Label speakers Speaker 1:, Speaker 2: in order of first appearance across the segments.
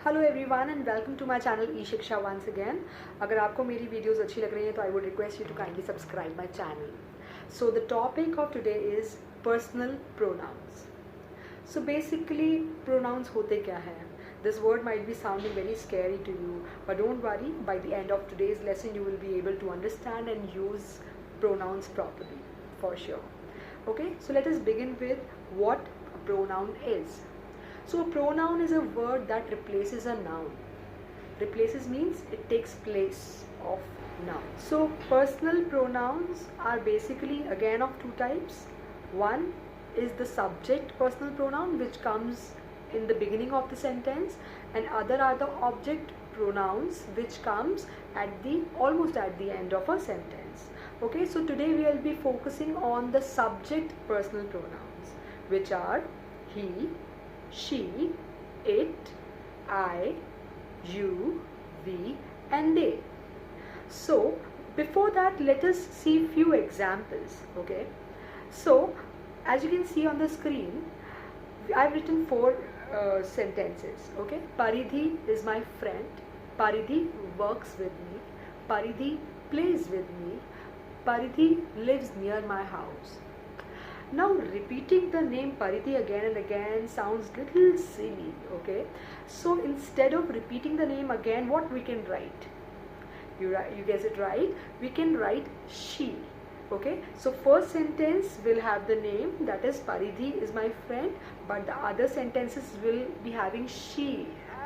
Speaker 1: Hello everyone and welcome to my channel E Shiksha once again. अगर आपको मेरी videos अच्छी लग रही हैं तो I would request you to kindly subscribe my channel. So the topic of today is personal pronouns. So basically pronouns होते क्या हैं? This word might be sounding very scary to you, but don't worry, by the end of today's lesson you will be able to understand and use pronouns properly, for sure. Okay, so let us begin with what a pronoun is. So a pronoun is a word that replaces a noun. Replaces means it takes place of noun. So personal pronouns are basically again of two types. One is the subject personal pronoun, which comes in the beginning of the sentence, and other are the object pronouns which comes at the almost at the end of a sentence. Okay, so today we will be focusing on the subject personal pronouns, which are he, she, it, I, you, we and they. So before that, let us see few examples. Okay, so as you can see on the screen, I've written four sentences. Okay, Paridhi is my friend. Paridhi works with me. Paridhi plays with me. Paridhi lives near my house. Now repeating the name Paridhi again and again sounds little silly. Okay, so instead of repeating the name again, what we can write? You guess it right. We can write she. Okay, so first sentence will have the name, that is Paridhi is my friend, but the other sentences will be having she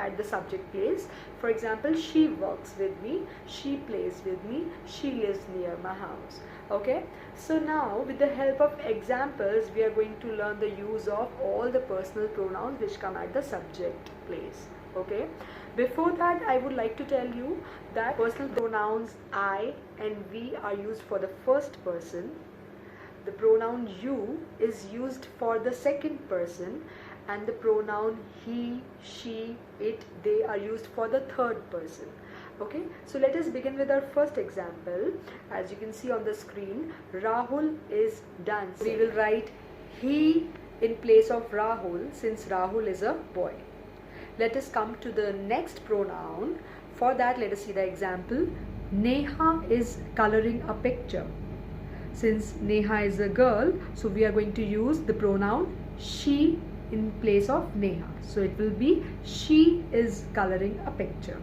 Speaker 1: at the subject place. For example, she works with me, she plays with me, she lives near my house. Okay, so now with the help of examples we are going to learn the use of all the personal pronouns which come at the subject place. Okay, before that I would like to tell you that personal pronouns I and we are used for the first person. The pronoun you is used for the second person, and the pronoun he, she, it, they are used for the third person. Okay, so let us begin with our first example. As you can see on the screen, Rahul is done. We will write he in place of Rahul, since Rahul is a boy. Let us come to the next pronoun. For that, let us see the example. Neha is coloring a picture. Since Neha is a girl, so we are going to use the pronoun she in place of Neha. So it will be she is coloring a picture.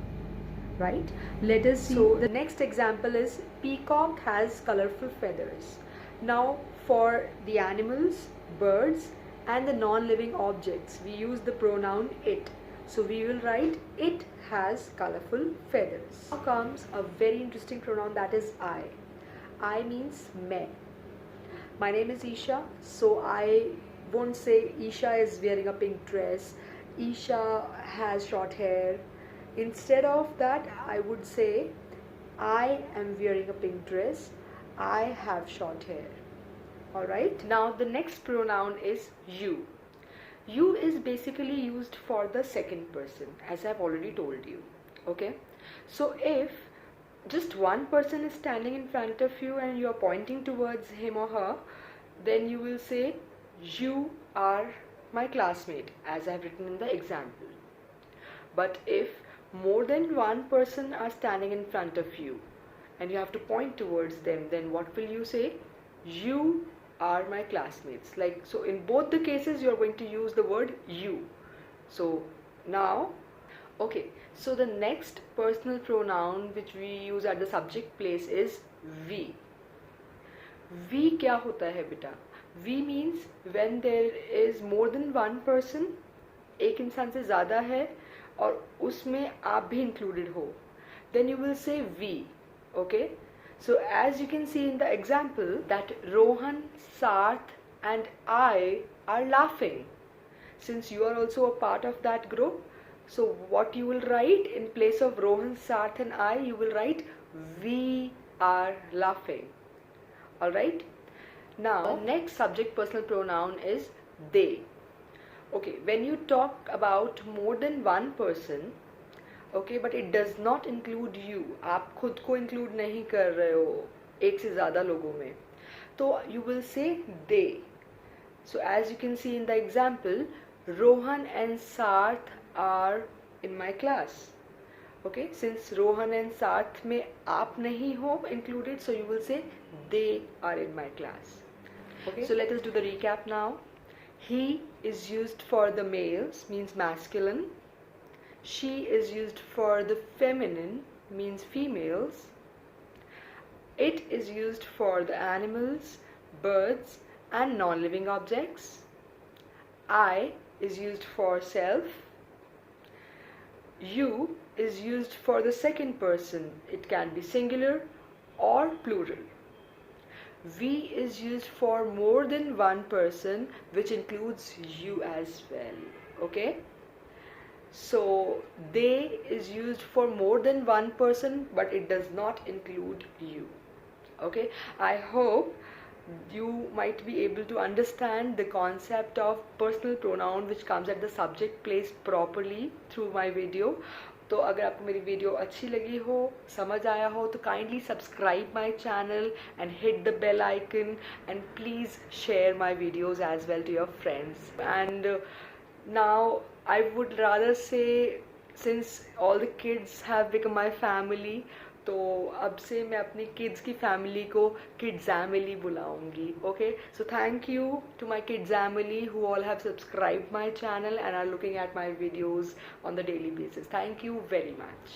Speaker 1: Right? Let us see. So the next example is peacock has colorful feathers. Now for the animals, birds and the non-living objects, we use the pronoun it. So we will write it has colorful feathers. Now comes a very interesting pronoun, that is I. I means मैं. My name is Isha, so I won't say Isha is wearing a pink dress, Isha has short hair. Instead of that, I would say I am wearing a pink dress, I have short hair. Alright, now the next pronoun is you. You is basically used for the second person, as I've already told you. Okay, so if just one person is standing in front of you and you are pointing towards him or her, then you will say you are my classmate, as I've written in the example. But if more than one person are standing in front of you and you have to point towards them, then what will you say? You are my classmates. Like, so in both the cases you are going to use the word you. So now, okay, so the next personal pronoun which we use at the subject place is we. We क्या होता है बेटा? We means when there is more than one person, एक इंसान से ज़्यादा है और उसमें आप भी included हो, then you will say we. Okay, so as you can see in the example that Rohan, Sarth and I are laughing. Since you are also a part of that group, so what you will write in place of Rohan, Sarth and I, you will write we are laughing. Alright, now next subject personal pronoun is they. Okay, when you talk about more than one person, okay, but it does not include you, आप खुद को include नहीं कर रहे हो एक से ज़्यादा लोगों में, तो you will say they. So as you can see in the example, Rohan and Sarth are in my class. Okay, since Rohan and Sarth में आप नहीं हो included, so you will say they are in my class. Okay, so let us do the recap now. He is used for the males, means masculine. She is used for the feminine, means females. It is used for the animals, birds and non-living objects. I is used for self. You is used for the second person. It can be singular or plural. We is used for more than one person, which includes you as well. Okay? So they is used for more than one person, but it does not include you. Okay? I hope you might be able to understand the concept of personal pronoun which comes at the subject placed properly through my video. तो अगर आपको मेरी video अच्छी लगी हो, समझ आया हो, तो kindly subscribe my channel and hit the bell icon and please share my videos as well to your friends. And now I would rather say, since all the kids have become my family, तो अब से मैं अपनी kids की family को Kidzamily बुलाऊंगी. Okay, so thank you to my Kidzamily who all have subscribed my channel and are looking at my videos on the daily basis. Thank you very much.